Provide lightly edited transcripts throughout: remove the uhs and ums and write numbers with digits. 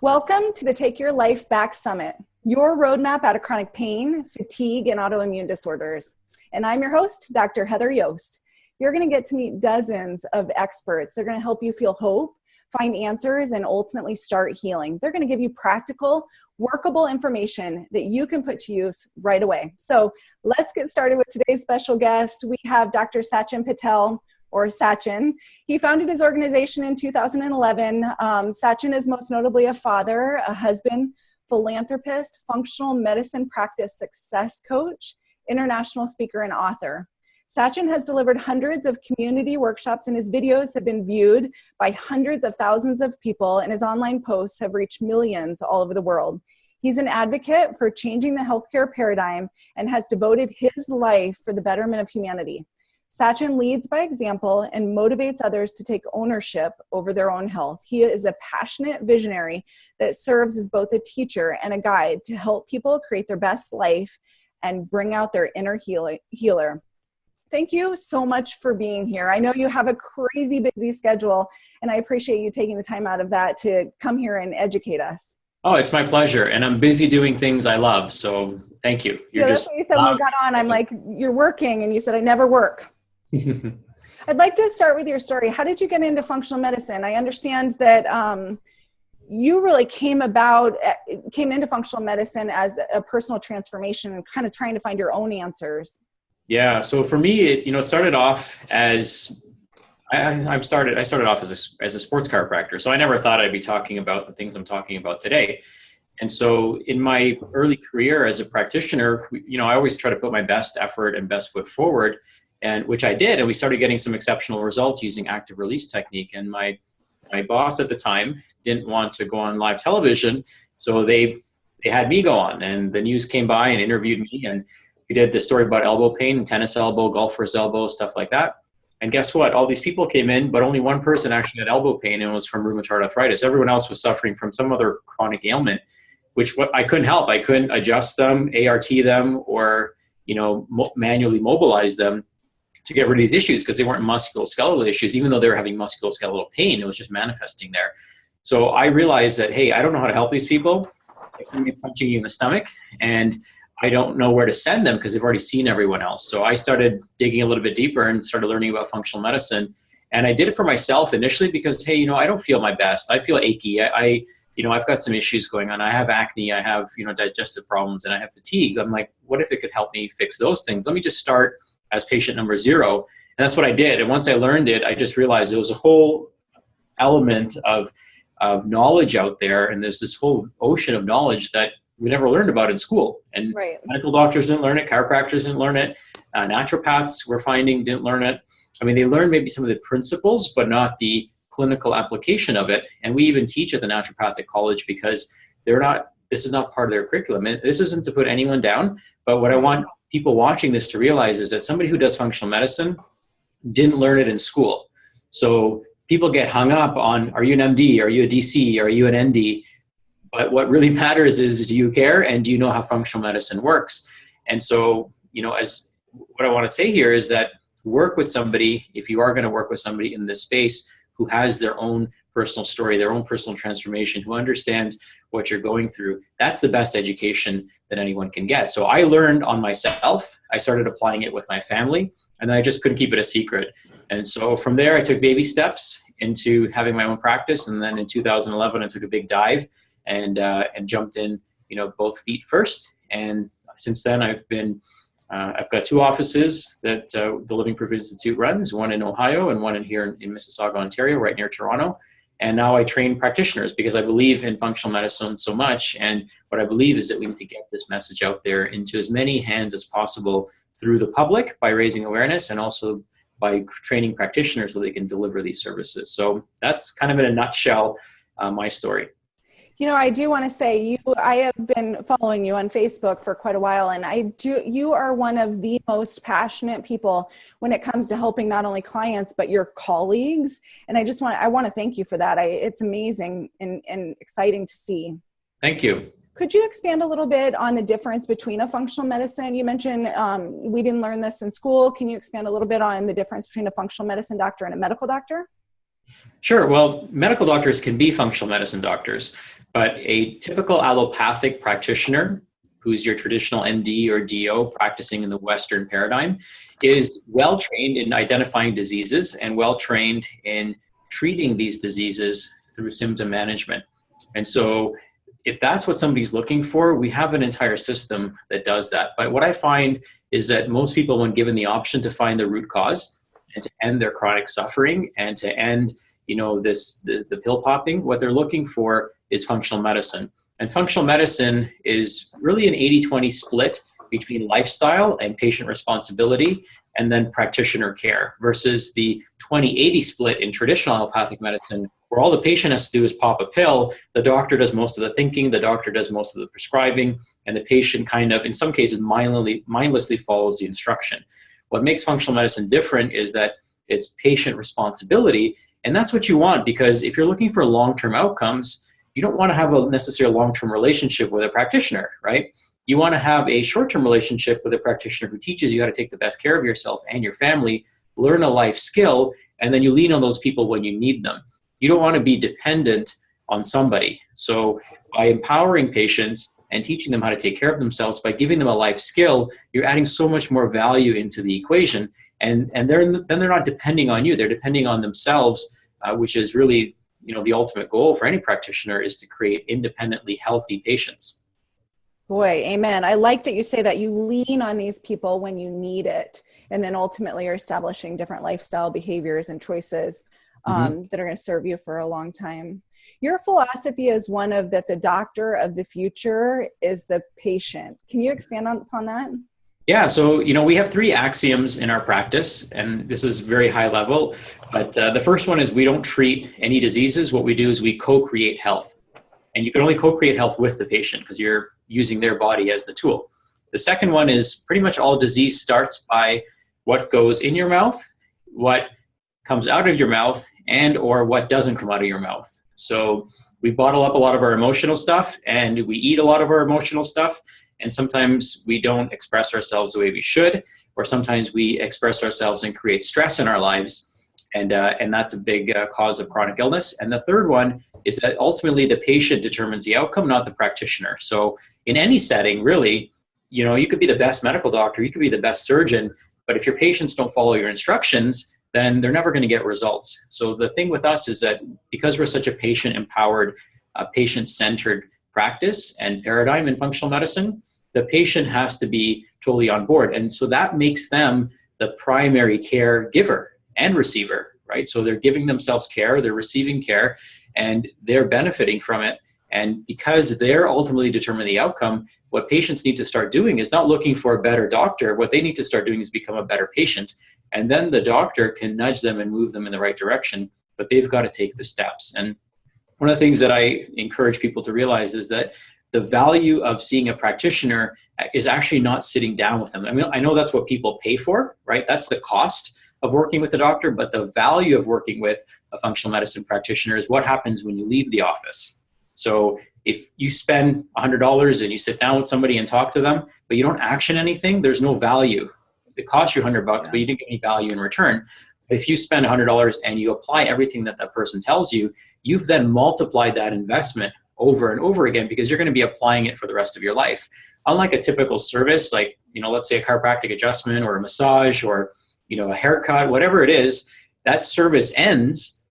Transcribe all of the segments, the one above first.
Welcome to the Take Your Life Back Summit, your roadmap out of chronic pain, fatigue, and autoimmune disorders. And I'm your host, Dr. Heather Yost. You're going to get to meet dozens of experts. They're going to help you feel hope, find answers, and ultimately start healing. They're going to give you practical, workable information that you can put to use right away. So let's get started with today's special guest. We have Dr. Sachin Patel, or Sachin. He founded his organization in 2011. Sachin is most notably a father, a husband, philanthropist, functional medicine practice success coach, international speaker, and author. Sachin has delivered hundreds of community workshops, and his videos have been viewed by hundreds of thousands of people, and his online posts have reached millions all over the world. He's an advocate for changing the healthcare paradigm and has devoted his life for the betterment of humanity. Sachin leads by example and motivates others to take ownership over their own health. He is a passionate visionary that serves as both a teacher and a guide to help people create their best life and bring out their inner healer. Thank you so much for being here. I know you have a crazy busy schedule, and I appreciate you taking the time out of that to come here and educate us. Oh, it's my pleasure. And I'm busy doing things I love. So thank you. That's what you said when we got on. I'm like, you're working. And you said, I never work. I'd like to start with your story. How did you get into functional medicine? I understand that you really came into functional medicine as a personal transformation and kind of trying to find your own answers. Yeah. So for me, it started off as I started off as a sports chiropractor. So I never thought I'd be talking about the things I'm talking about today. And so in my early career as a practitioner, I always try to put my best effort and best foot forward, and which I did. And we started getting some exceptional results using active release technique. And my boss at the time didn't want to go on live television. So they had me go on, and the news came by and interviewed me. And we did the story about elbow pain, tennis elbow, golfer's elbow, stuff like that. And guess what? All these people came in, but only one person actually had elbow pain, and it was from rheumatoid arthritis. Everyone else was suffering from some other chronic ailment, which I couldn't help. I couldn't adjust them, ART them, or manually mobilize them to get rid of these issues, because they weren't musculoskeletal issues. Even though they were having musculoskeletal pain, it was just manifesting there. So I realized that, hey, I don't know how to help these people. It's like somebody punching you in the stomach, and I don't know where to send them because they've already seen everyone else. So I started digging a little bit deeper and started learning about functional medicine. And I did it for myself initially because, hey, I don't feel my best. I feel achy. I've got some issues going on. I have acne. I have, digestive problems, and I have fatigue. I'm like, what if it could help me fix those things? Let me just start as patient number 0. And that's what I did. And once I learned it, I just realized there was a whole element of knowledge out there. And there's this whole ocean of knowledge that we never learned about in school. And medical doctors didn't learn it. Chiropractors didn't learn it. Naturopaths we're finding didn't learn it. I mean, they learned maybe some of the principles, but not the clinical application of it. And we even teach at the naturopathic college because this is not part of their curriculum. And this isn't to put anyone down, but what I want people watching this to realize is that somebody who does functional medicine didn't learn it in school. So people get hung up on, are you an MD? Are you a DC? Are you an ND? But what really matters is, do you care? And do you know how functional medicine works? And so, as what I want to say here is that work with somebody, if you are going to work with somebody in this space who has their own personal story, their own personal transformation, who understands what you're going through, that's the best education that anyone can get. So I learned on myself. I started applying it with my family, and I just couldn't keep it a secret. And so from there, I took baby steps into having my own practice. And then in 2011, I took a big dive and jumped in, both feet first. And since then, I've got 2 offices that the Living Proof Institute runs, one in Ohio and one here in Mississauga, Ontario, right near Toronto. And now I train practitioners because I believe in functional medicine so much. And what I believe is that we need to get this message out there into as many hands as possible through the public by raising awareness, and also by training practitioners so they can deliver these services. So that's kind of in a nutshell my story. I do want to say I have been following you on Facebook for quite a while, and you are one of the most passionate people when it comes to helping not only clients, but your colleagues. And I want to thank you for that. It's amazing and exciting to see. Thank you. Could you expand a little bit on the difference between a functional medicine? You mentioned we didn't learn this in school. Can you expand a little bit on the difference between a functional medicine doctor and a medical doctor? Sure. Well, medical doctors can be functional medicine doctors, but a typical allopathic practitioner, who's your traditional MD or DO practicing in the Western paradigm, is well trained in identifying diseases and well trained in treating these diseases through symptom management. And so, if that's what somebody's looking for, we have an entire system that does that. But what I find is that most people, when given the option to find the root cause and to end their chronic suffering and to end the pill popping, what they're looking for is functional medicine. And functional medicine is really an 80-20 split between lifestyle and patient responsibility and then practitioner care versus the 20-80 split in traditional allopathic medicine, where all the patient has to do is pop a pill, the doctor does most of the thinking, the doctor does most of the prescribing, and the patient kind of, in some cases, mindlessly follows the instruction. What makes functional medicine different is that it's patient responsibility. And that's what you want, because if you're looking for long-term outcomes, you don't want to have a necessarily long-term relationship with a practitioner, right? You want to have a short-term relationship with a practitioner who teaches you how to take the best care of yourself and your family, learn a life skill, and then you lean on those people when you need them. You don't want to be dependent on somebody. So by empowering patients and teaching them how to take care of themselves, by giving them a life skill, you're adding so much more value into the equation. And then they're not depending on you, they're depending on themselves, which is really, the ultimate goal for any practitioner, is to create independently healthy patients. Boy, amen. I like that you say that you lean on these people when you need it, and then ultimately you're establishing different lifestyle behaviors and choices that are going to serve you for a long time. Your philosophy is one of that the doctor of the future is the patient. Can you expand upon that? Yeah, so we have 3 axioms in our practice, and this is very high level, but the first one is we don't treat any diseases. What we do is we co-create health, and you can only co-create health with the patient because you're using their body as the tool. The second one is pretty much all disease starts by what goes in your mouth, what comes out of your mouth, and or what doesn't come out of your mouth. So we bottle up a lot of our emotional stuff, and we eat a lot of our emotional stuff. And sometimes we don't express ourselves the way we should, or sometimes we express ourselves and create stress in our lives. And that's a big cause of chronic illness. And the third one is that ultimately the patient determines the outcome, not the practitioner. So in any setting, really, you could be the best medical doctor, you could be the best surgeon, but if your patients don't follow your instructions, then they're never going to get results. So the thing with us is that because we're such a patient-empowered, patient-centered practice and paradigm in functional medicine, the patient has to be totally on board. And so that makes them the primary care giver and receiver, right? So they're giving themselves care, they're receiving care, and they're benefiting from it. And because they're ultimately determining the outcome, what patients need to start doing is not looking for a better doctor. What they need to start doing is become a better patient. And then the doctor can nudge them and move them in the right direction, but they've got to take the steps. And one of the things that I encourage people to realize is that the value of seeing a practitioner is actually not sitting down with them. I mean, I know that's what people pay for, right? That's the cost of working with a doctor, but the value of working with a functional medicine practitioner is what happens when you leave the office. So if you spend $100 and you sit down with somebody and talk to them, but you don't action anything, there's no value. It costs you $100, but you didn't get any value in return. But if you spend $100 and you apply everything that that person tells you, you've then multiplied that investment over and over again, because you're going to be applying it for the rest of your life. Unlike a typical service, like, let's say a chiropractic adjustment or a massage or, a haircut, whatever it is, that service ends,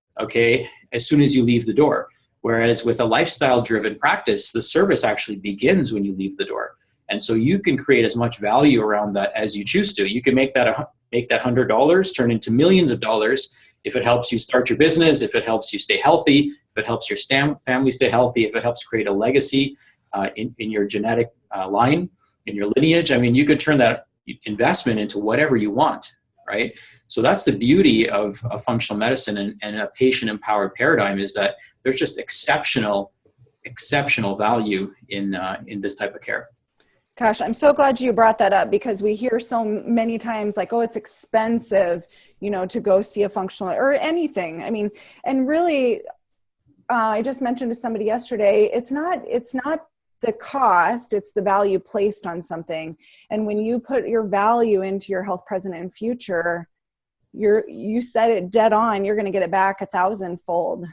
as soon as you leave the door. Whereas with a lifestyle-driven practice, the service actually begins when you leave the door. And so you can create as much value around that as you choose to. You can make that $100 turn into millions of dollars if it helps you start your business, if it helps you stay healthy, if it helps your family stay healthy, if it helps create a legacy in your genetic line, in your lineage. I mean, you could turn that investment into whatever you want, right? So that's the beauty of functional medicine and a patient-empowered paradigm, is that there's just exceptional value in this type of care. Gosh, I'm so glad you brought that up, because we hear so many times like, oh, it's expensive, to go see a functional or anything. I mean, and really, I just mentioned to somebody yesterday, it's not the cost, it's the value placed on something. And when you put your value into your health present and future, you said it dead on. You're going to get it back 1,000-fold.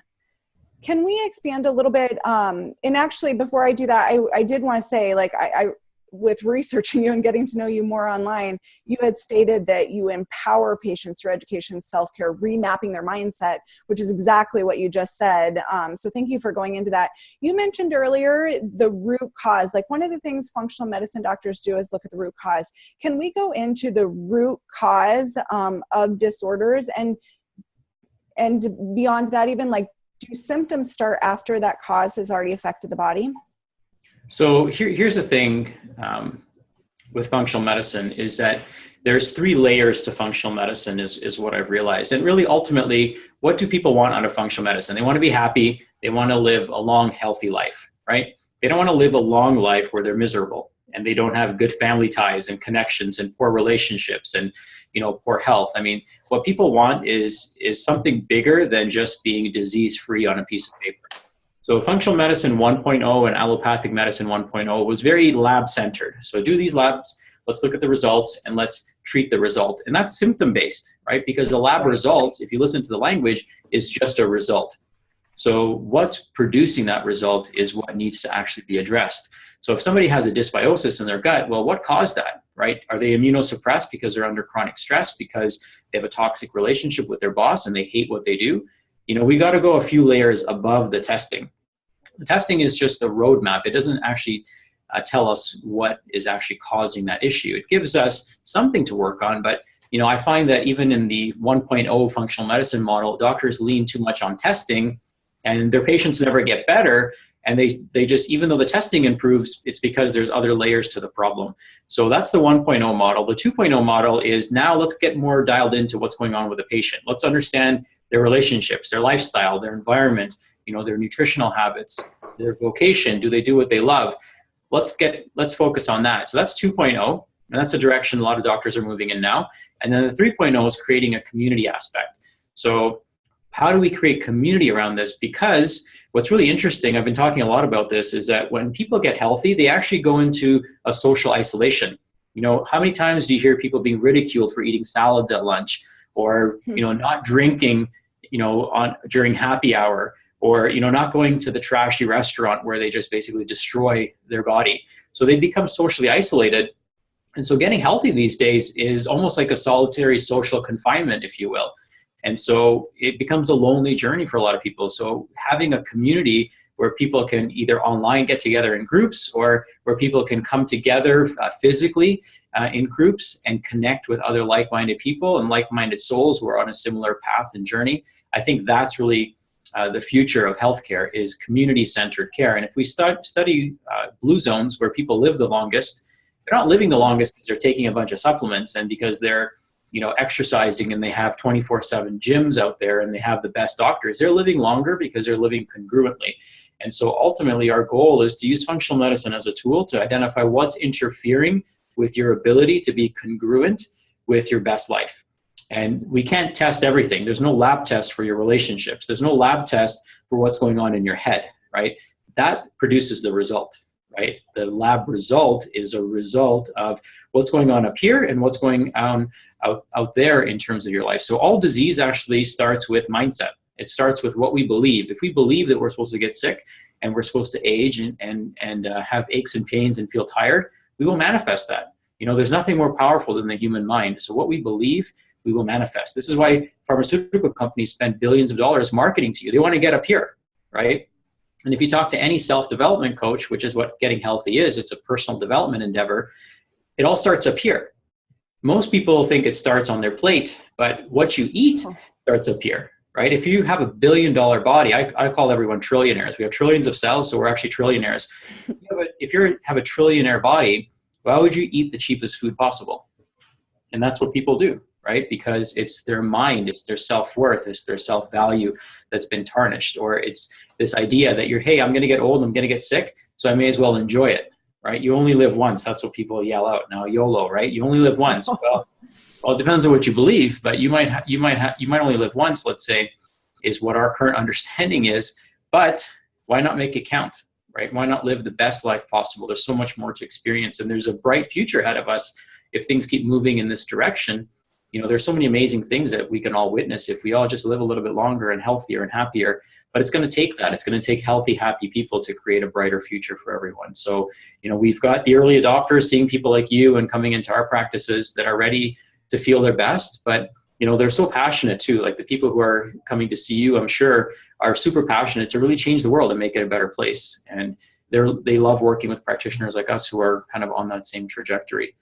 Can we expand a little bit? And actually, before I do that, I did want to say, like, I with researching you and getting to know you more online, you had stated that you empower patients through education, self-care, remapping their mindset, which is exactly what you just said. So thank you for going into that. You mentioned earlier the root cause. Like, one of the things functional medicine doctors do is look at the root cause. Can we go into the root cause of disorders, and beyond that, even, like, do symptoms start after that cause has already affected the body? So here's the thing with functional medicine is that there's 3 layers to functional medicine is what I've realized. And really, ultimately, what do people want out of functional medicine? They want to be happy. They want to live a long, healthy life, right? They don't want to live a long life where they're miserable and they don't have good family ties and connections and poor relationships and, poor health. I mean, what people want is something bigger than just being disease-free on a piece of paper. So functional medicine 1.0 and allopathic medicine 1.0 was very lab-centered. So do these labs, let's look at the results, and let's treat the result. And that's symptom-based, right? Because the lab result, if you listen to the language, is just a result. So what's producing that result is what needs to actually be addressed. So if somebody has a dysbiosis in their gut, well, what caused that, right? Are they immunosuppressed because they're under chronic stress, because they have a toxic relationship with their boss and they hate what they do? We got to go a few layers above the testing. The testing is just a roadmap. It doesn't actually tell us what is actually causing that issue. It gives us something to work on, but I find that even in the 1.0 functional medicine model, doctors lean too much on testing and their patients never get better. And they just, even though the testing improves, it's because there's other layers to the problem. So that's the 1.0 model. The 2.0 model is now let's get more dialed into what's going on with the patient. Let's understand their relationships, their lifestyle, their environment, their nutritional habits, their vocation. Do they do what they love? Let's focus on that. So that's 2.0, and that's a direction a lot of doctors are moving in now. And then the 3.0 is creating a community aspect. So how do we create community around this? Because what's really interesting, I've been talking a lot about this, is that when people get healthy, they actually go into a social isolation. How many times do you hear people being ridiculed for eating salads at lunch, or not drinking during happy hour, or not going to the trashy restaurant where they just basically destroy their body? So they become socially isolated. And so getting healthy these days is almost like a solitary social confinement, if you will. And so it becomes a lonely journey for a lot of people. So having a community where people can either online get together in groups, or where people can come together physically in groups and connect with other like-minded people and like-minded souls who are on a similar path and journey, I think that's really the future of healthcare, is community-centered care. And if we study blue zones where people live the longest, they're not living the longest because they're taking a bunch of supplements and because they're exercising and they have 24/7 gyms out there and they have the best doctors. They're living longer because they're living congruently. And so ultimately our goal is to use functional medicine as a tool to identify what's interfering with your ability to be congruent with your best life. And we can't test everything. There's no lab test for your relationships. There's no lab test for what's going on in your head, right? That produces the result, right? The lab result is a result of what's going on up here and what's going on out there in terms of your life. So all disease actually starts with mindset. It starts with what we believe. If we believe that we're supposed to get sick and we're supposed to age and have aches and pains and feel tired, we will manifest that. There's nothing more powerful than the human mind. So what we believe, we will manifest. This is why pharmaceutical companies spend billions of dollars marketing to you. They want to get up here, right? And if you talk to any self-development coach, which is what getting healthy is, it's a personal development endeavor, it all starts up here. Most people think it starts on their plate, but what you eat starts up here, right? If you have $1 billion body, I call everyone trillionaires. We have trillions of cells, so we're actually trillionaires. If you have a trillionaire body, why would you eat the cheapest food possible? And that's what people do, right? Because it's their mind, it's their self-worth, it's their self-value that's been tarnished. Or it's this idea that hey, I'm going to get old, I'm going to get sick, so I may as well enjoy it, right? You only live once. That's what people yell out now, YOLO, right? You only live once. Well, it depends on what you believe, but you might only live once, let's say, is what our current understanding is. But why not make it count, right? Why not live the best life possible? There's so much more to experience, and there's a bright future ahead of us if things keep moving in this direction. there's so many amazing things that we can all witness if we all just live a little bit longer and healthier and happier. But it's going to take that. It's going to take healthy, happy people to create a brighter future for everyone. So, we've got the early adopters, seeing people like you and coming into our practices that are ready to feel their best. But, they're so passionate too. Like the people who are coming to see you, I'm sure, are super passionate to really change the world and make it a better place. And they love working with practitioners like us who are kind of on that same trajectory.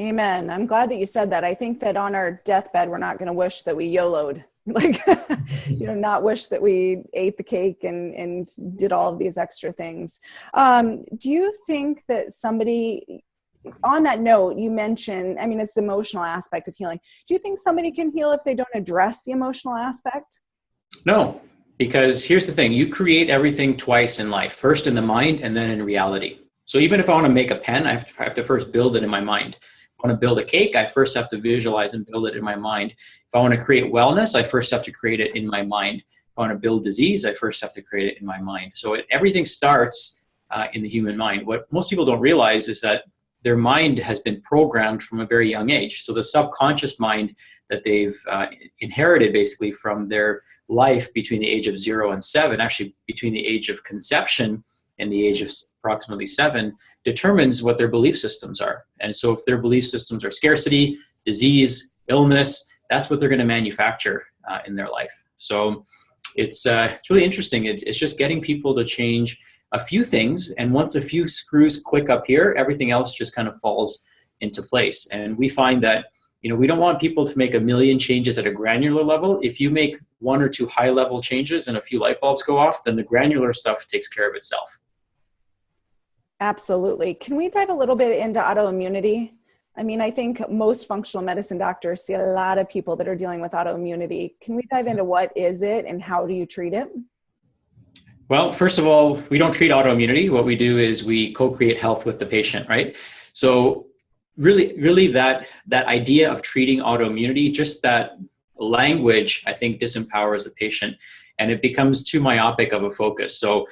Amen. I'm glad that you said that. I think that on our deathbed, we're not going to wish that we YOLO'd, not wish that we ate the cake and did all of these extra things. Do you think that somebody, on that note, you mentioned, it's the emotional aspect of healing. Do you think somebody can heal if they don't address the emotional aspect? No, because here's the thing. You create everything twice in life, first in the mind and then in reality. So even if I want to make a pen, I have to first build it in my mind. If I want to build a cake, I first have to visualize and build it in my mind. If I want to create wellness, I first have to create it in my mind. If I want to build disease, I first have to create it in my mind. So everything starts in the human mind. What most people don't realize is that their mind has been programmed from a very young age. So the subconscious mind that they've inherited basically from their life between the age of 0 and 7, actually between the age of conception and the age of approximately 7, determines what their belief systems are. And so if their belief systems are scarcity, disease, illness, that's what they're going to manufacture in their life. So it's really interesting. It's just getting people to change a few things. And once a few screws click up here, everything else just kind of falls into place. And we find that, we don't want people to make a million changes at a granular level. If you make 1 or 2 high level changes and a few light bulbs go off, then the granular stuff takes care of itself. Absolutely. Can we dive a little bit into autoimmunity? I think most functional medicine doctors see a lot of people that are dealing with autoimmunity. Can we dive into what is it and how do you treat it? Well, first of all, we don't treat autoimmunity. What we do is we co-create health with the patient, right? So really that idea of treating autoimmunity, just that language, I think disempowers the patient and it becomes too myopic of a focus. So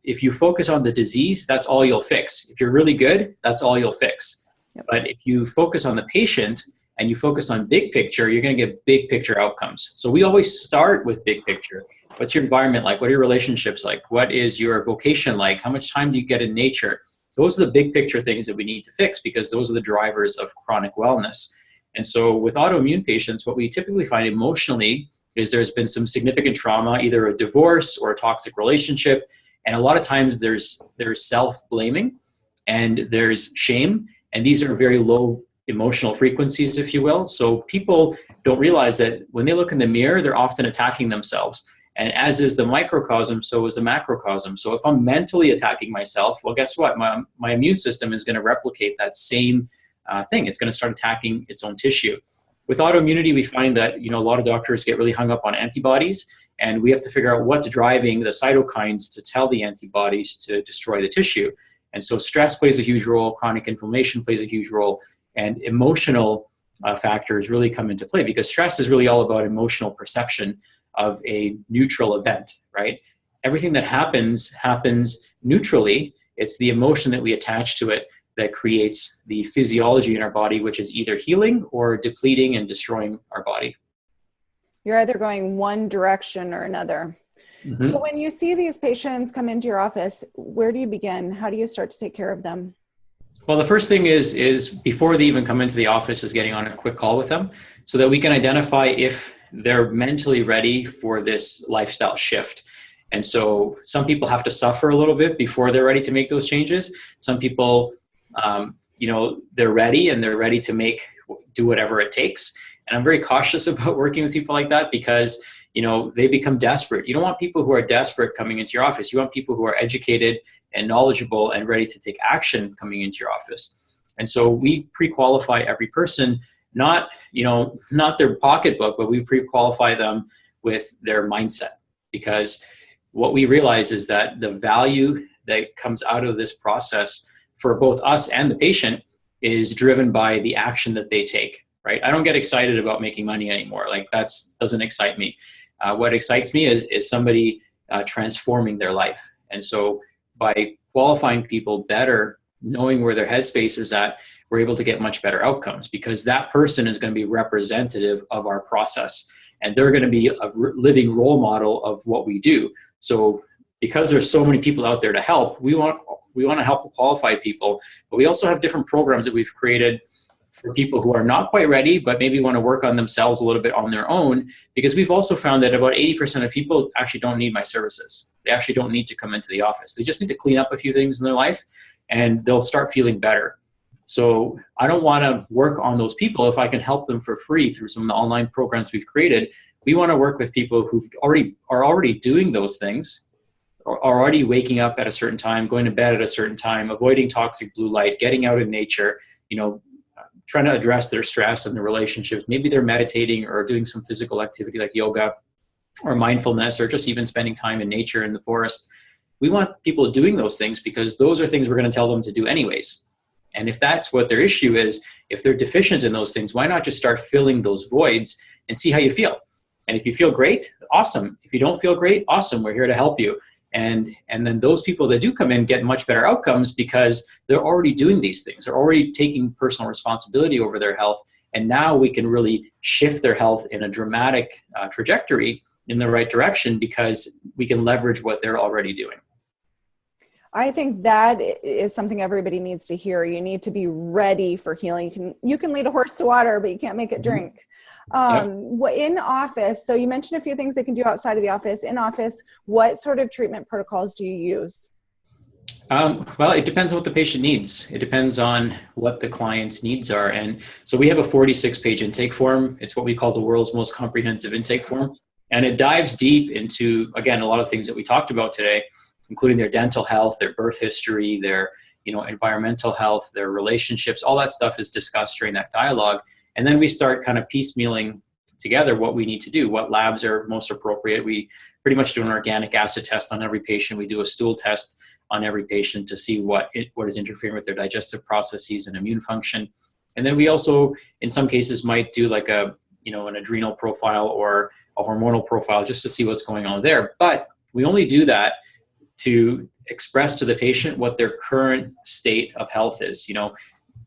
if you focus on the disease, that's all you'll fix. If you're really good, that's all you'll fix. Yep. But if you focus on the patient and you focus on big picture, you're going to get big picture outcomes. So we always start with big picture. What's your environment like? What are your relationships like? What is your vocation like? How much time do you get in nature? Those are the big picture things that we need to fix because those are the drivers of chronic wellness. And so with autoimmune patients, what we typically find emotionally is there's been some significant trauma, either a divorce or a toxic relationship. And a lot of times there's self-blaming and there's shame. And these are very low emotional frequencies, if you will. So people don't realize that when they look in the mirror, they're often attacking themselves. And as is the microcosm, so is the macrocosm. So if I'm mentally attacking myself, well, guess what? My immune system is going to replicate that same thing. It's going to start attacking its own tissue. With autoimmunity, we find that, a lot of doctors get really hung up on antibodies, and we have to figure out what's driving the cytokines to tell the antibodies to destroy the tissue. And so stress plays a huge role, chronic inflammation plays a huge role, and emotional factors really come into play because stress is really all about emotional perception of a neutral event, right? Everything that happens neutrally. It's the emotion that we attach to it that creates the physiology in our body, which is either healing or depleting and destroying our body. You're either going one direction or another. Mm-hmm. So when you see these patients come into your office, where do you begin? How do you start to take care of them? Well, the first thing is before they even come into the office is getting on a quick call with them so that we can identify if they're mentally ready for this lifestyle shift. And so some people have to suffer a little bit before they're ready to make those changes. Some people, they're ready and they're ready to do whatever it takes. And I'm very cautious about working with people like that because, they become desperate. You don't want people who are desperate coming into your office. You want people who are educated and knowledgeable and ready to take action coming into your office. And so we pre-qualify every person, not their pocketbook, but we pre-qualify them with their mindset. Because what we realize is that the value that comes out of this process for both us and the patient is driven by the action that they take, right? I don't get excited about making money anymore. Like that doesn't excite me. What excites me is somebody transforming their life. And so by qualifying people better knowing where their headspace is at, we're able to get much better outcomes, because that person is going to be representative of our process, and they're going to be a living role model of what we do. So because there's so many people out there to help, we want to help the qualified people, but we also have different programs that we've created for people who are not quite ready, but maybe want to work on themselves a little bit on their own, because we've also found that about 80% of people actually don't need my services. They actually don't need to come into the office. They just need to clean up a few things in their life and they'll start feeling better. So I don't want to work on those people if I can help them for free through some of the online programs we've created. We want to work with people who are already doing those things, are already waking up at a certain time, going to bed at a certain time, avoiding toxic blue light, getting out in nature, trying to address their stress and their relationships. Maybe they're meditating or doing some physical activity like yoga or mindfulness, or just even spending time in nature in the forest. We want people doing those things because those are things we're going to tell them to do anyways. And if that's what their issue is, if they're deficient in those things, why not just start filling those voids and see how you feel? And if you feel great, awesome. If you don't feel great, awesome. We're here to help you. And then those people that do come in get much better outcomes because they're already doing these things. They're already taking personal responsibility over their health. And now we can really shift their health in a dramatic trajectory in the right direction because we can leverage what they're already doing. I think that is something everybody needs to hear. You need to be ready for healing. You can lead a horse to water, but you can't make it drink. In office, so you mentioned a few things they can do outside of the office. In office, what sort of treatment protocols do you use? Well, it depends on what the patient needs. It depends on what the client's needs are. And so we have a 46-page intake form. It's what we call the world's most comprehensive intake form. And it dives deep into, again, a lot of things that we talked about today, including their dental health, their birth history, their environmental health, their relationships. All that stuff is discussed during that dialogue. And then we start kind of piecemealing together what we need to do, what labs are most appropriate. We pretty much do an organic acid test on every patient. We do a stool test on every patient to see what is interfering with their digestive processes and immune function. And then we also, in some cases, might do like an adrenal profile or a hormonal profile just to see what's going on there. But we only do that to express to the patient what their current state of health is.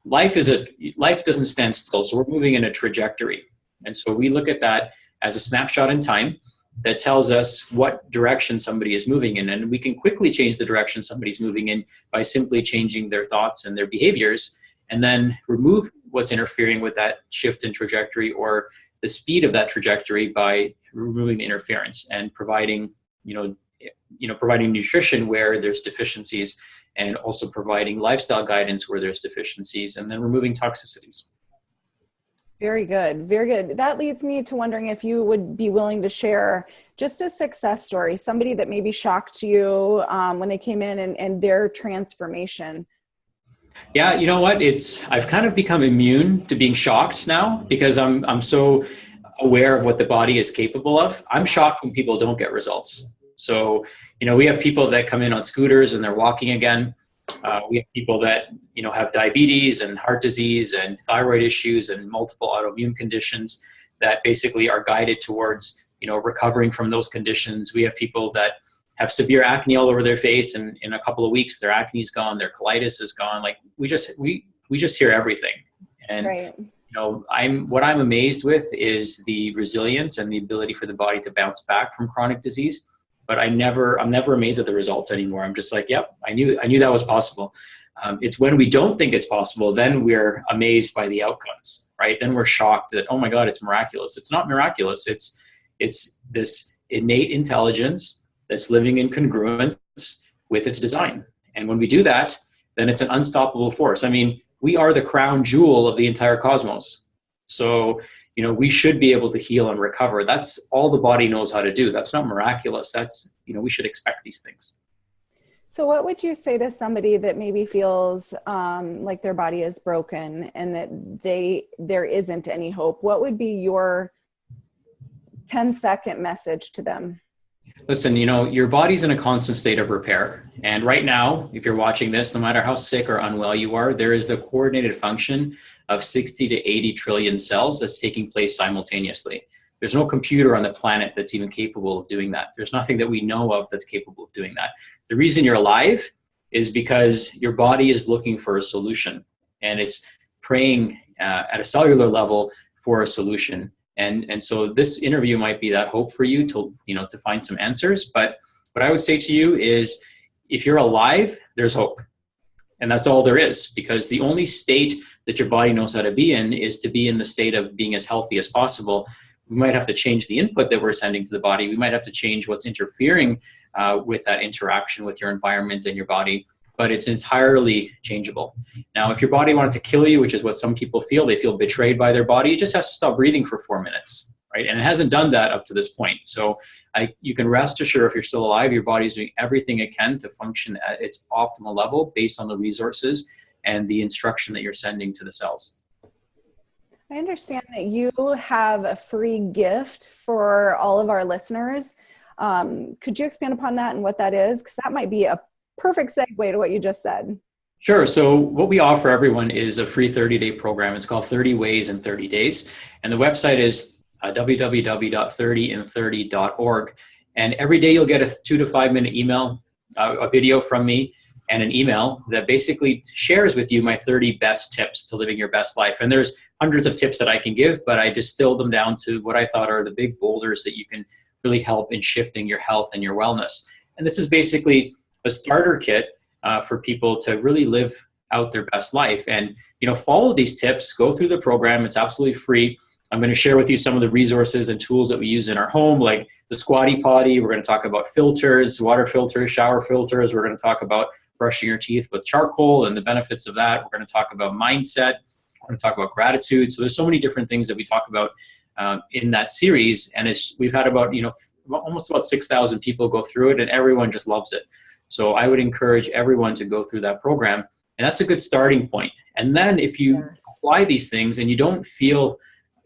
Life doesn't stand still, so we're moving in a trajectory. And so we look at that as a snapshot in time that tells us what direction somebody is moving in. And we can quickly change the direction somebody's moving in by simply changing their thoughts and their behaviors, and then remove what's interfering with that shift in trajectory or the speed of that trajectory by removing the interference and providing nutrition where there's deficiencies, and also providing lifestyle guidance where there's deficiencies, and then removing toxicities. Very good. Very good. That leads me to wondering if you would be willing to share just a success story, somebody that maybe shocked you when they came in and their transformation. Yeah, you know what? I've kind of become immune to being shocked now because I'm so aware of what the body is capable of. I'm shocked when people don't get results. So, we have people that come in on scooters and they're walking again. We have people that, have diabetes and heart disease and thyroid issues and multiple autoimmune conditions that basically are guided towards, recovering from those conditions. We have people that have severe acne all over their face, and in a couple of weeks, their acne is gone, their colitis is gone. Like we just hear everything. And, right. What I'm amazed with is the resilience and the ability for the body to bounce back from chronic disease. But I'm never amazed at the results anymore. I'm just like, yep, I knew that was possible. It's when we don't think it's possible, then we're amazed by the outcomes, right? Then we're shocked that, oh my God, it's miraculous. It's not miraculous. It's this innate intelligence that's living in congruence with its design. And when we do that, then it's an unstoppable force. I mean, we are the crown jewel of the entire cosmos. So, we should be able to heal and recover. That's all the body knows how to do. That's not miraculous. That's, we should expect these things. So what would you say to somebody that maybe feels like their body is broken and that there isn't any hope? What would be your 10-second message to them? Listen, your body's in a constant state of repair. And right now, if you're watching this, no matter how sick or unwell you are, there is the coordinated function of 60 to 80 trillion cells that's taking place simultaneously. There's no computer on the planet that's even capable of doing that. There's nothing that we know of that's capable of doing that. The reason you're alive is because your body is looking for a solution, and it's praying at a cellular level for a solution. And so this interview might be that hope for you to, to find some answers. But what I would say to you is, if you're alive, there's hope. And that's all there is, because the only state that your body knows how to be in is to be in the state of being as healthy as possible. We might have to change the input that we're sending to the body. We might have to change what's interfering with that interaction with your environment and your body, but it's entirely changeable. Now, if your body wanted to kill you, which is what some people feel, they feel betrayed by their body, it just has to stop breathing for 4 minutes, right? And it hasn't done that up to this point. So you can rest assured, if you're still alive, your body's doing everything it can to function at its optimal level based on the resources and the instruction that you're sending to the cells. I understand that you have a free gift for all of our listeners. Could you expand upon that and what that is? Because that might be a perfect segue to what you just said. Sure. So what we offer everyone is a free 30-day program. It's called 30 Ways in 30 Days. And the website is www.30in30.org. And every day you'll get a 2 to 5 minute email, a video from me, and an email that basically shares with you my 30 best tips to living your best life. And there's hundreds of tips that I can give, but I distilled them down to what I thought are the big boulders that you can really help in shifting your health and your wellness. And this is basically a starter kit for people to really live out their best life. And, follow these tips, go through the program. It's absolutely free. I'm going to share with you some of the resources and tools that we use in our home, like the Squatty potty. We're going to talk about filters, water filters, shower filters. We're going to talk about brushing your teeth with charcoal and the benefits of that. We're going to talk about mindset. We're going to talk about gratitude. So there's so many different things that we talk about in that series. And we've had about, almost about 6,000 people go through it, and everyone just loves it. So I would encourage everyone to go through that program. And that's a good starting point. And then if you apply these things and you don't feel,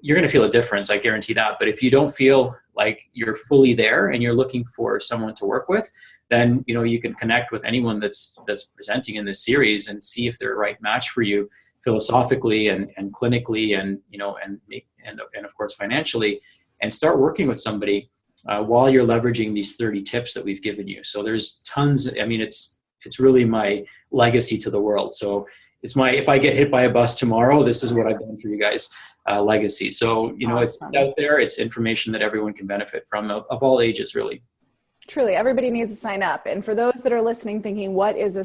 you're going to feel a difference, I guarantee that. But if you don't feel like you're fully there and you're looking for someone to work with, then, you can connect with anyone that's presenting in this series and see if they're a right match for you philosophically and clinically and of course financially, and start working with somebody while you're leveraging these 30 tips that we've given you. So there's tons. I mean, it's really my legacy to the world. So it's if I get hit by a bus tomorrow, this is what I've done for you guys, legacy. So, It's out there. It's information that everyone can benefit from of all ages, really. Truly, everybody needs to sign up. And for those that are listening thinking, what is a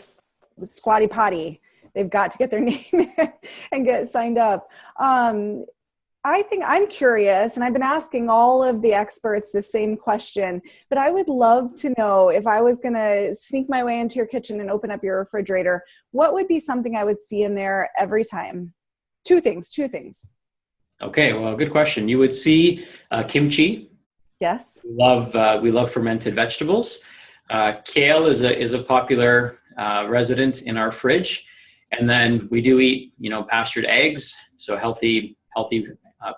Squatty potty? They've got to get their name and get signed up. I think I'm curious, and I've been asking all of the experts the same question, but I would love to know, if I was going to sneak my way into your kitchen and open up your refrigerator, what would be something I would see in there every time? Two things. Okay, well, good question. You would see kimchi. Yes. We love fermented vegetables. Kale is a popular resident in our fridge. And then we do eat, pastured eggs, so healthy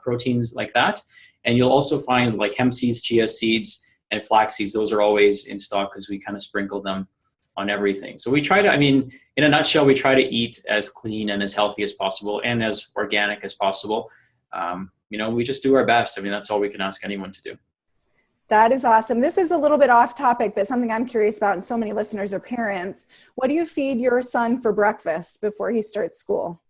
proteins like that. And you'll also find like hemp seeds, chia seeds, and flax seeds. Those are always in stock because we kind of sprinkle them on everything. So we try to, in a nutshell, we try to eat as clean and as healthy as possible and as organic as possible. We just do our best. That's all we can ask anyone to do. That is awesome. This is a little bit off topic, but something I'm curious about, and so many listeners are parents. What do you feed your son for breakfast before he starts school?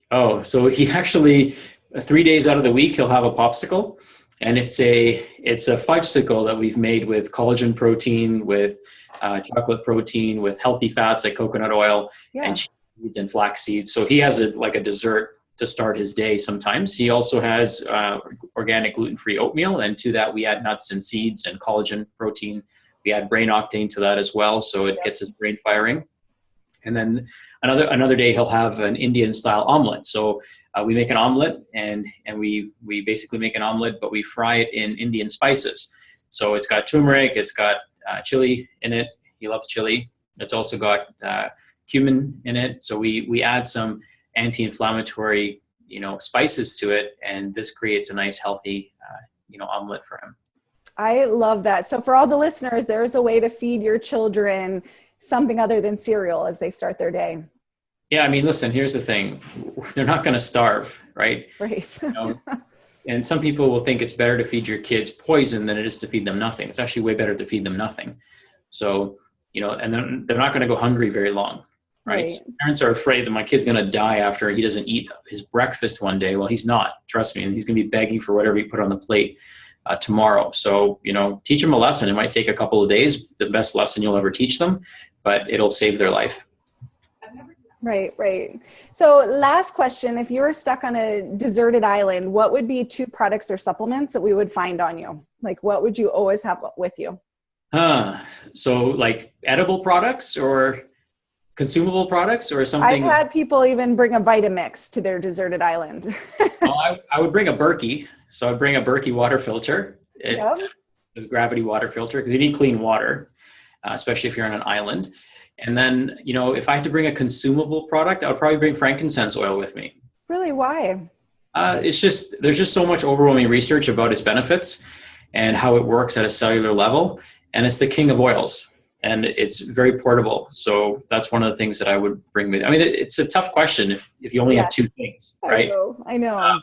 Oh, so he actually, 3 days out of the week, he'll have a popsicle, and it's a fudgesicle that we've made with collagen protein, with chocolate protein, with healthy fats like coconut oil and cheese and flax seeds. So he has a dessert to start his day sometimes. He also has organic gluten-free oatmeal, and to that we add nuts and seeds and collagen protein. We add brain octane to that as well, so it gets his brain firing. And then another day he'll have an Indian style omelet. So we make an omelet, and we basically make an omelet, but we fry it in Indian spices. So it's got turmeric, it's got chili in it. He loves chili. It's also got cumin in it. So we add some anti-inflammatory, spices to it, and this creates a nice, healthy, omelet for him. I love that. So for all the listeners, there's a way to feed your children something other than cereal as they start their day. Yeah, listen, here's the thing. They're not going to starve, right? Right. And some people will think it's better to feed your kids poison than it is to feed them nothing. It's actually way better to feed them nothing. So, and then they're not going to go hungry very long. Right. So parents are afraid that my kid's going to die after he doesn't eat his breakfast one day. Well, he's not, trust me. And he's going to be begging for whatever you put on the plate tomorrow. So, teach them a lesson. It might take a couple of days, the best lesson you'll ever teach them, but it'll save their life. Right. So last question, if you were stuck on a deserted island, what would be 2 products or supplements that we would find on you? Like, what would you always have with you? So like edible products or consumable products or something? I've had people even bring a Vitamix to their deserted island. I would bring a Berkey. So I'd bring a Berkey water filter. It's a gravity water filter because you need clean water, especially if you're on an island. And then, if I had to bring a consumable product, I would probably bring frankincense oil with me. Really? Why? There's just so much overwhelming research about its benefits and how it works at a cellular level. And it's the king of oils. And it's very portable. So that's one of the things that I would bring with. I mean, it's a tough question if you only have 2 things, right? I know.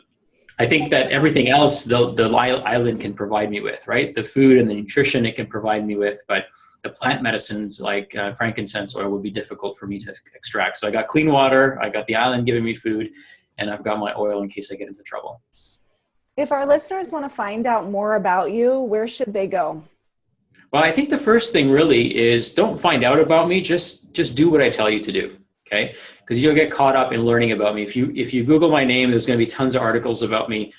I think that everything else the island can provide me with, right? The food and the nutrition it can provide me with, but the plant medicines like frankincense oil would be difficult for me to extract. So I got clean water, I got the island giving me food, and I've got my oil in case I get into trouble. If our listeners want to find out more about you, where should they go? Well, I think the first thing really is don't find out about me. Just do what I tell you to do. Okay. Because you'll get caught up in learning about me. If you Google my name, there's going to be tons of articles about me.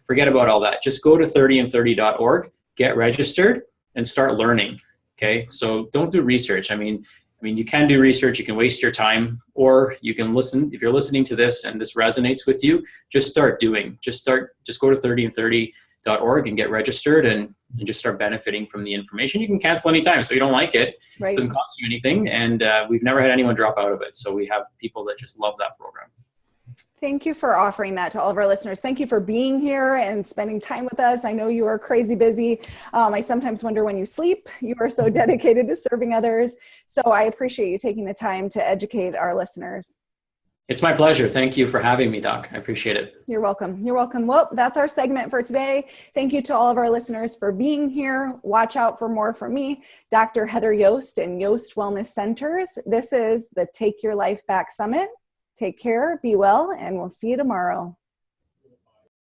Forget about all that. Just go to 30and30.org, get registered and start learning. Okay. So don't do research. I mean, you can do research, you can waste your time, or you can listen. If you're listening to this and this resonates with you, just start doing. Just go to 30and30.org and get registered and just start benefiting from the information. You can cancel anytime. So you don't like it, It doesn't cost you anything. And we've never had anyone drop out of it. So we have people that just love that program. Thank you for offering that to all of our listeners. Thank you for being here and spending time with us. I know you are crazy busy. I sometimes wonder when you sleep. You are so dedicated to serving others. So I appreciate you taking the time to educate our listeners. It's my pleasure. Thank you for having me, Doc. I appreciate it. You're welcome. Well, that's our segment for today. Thank you to all of our listeners for being here. Watch out for more from me, Dr. Heather Yost and Yost Wellness Centers. This is the Take Your Life Back Summit. Take care, be well, and we'll see you tomorrow.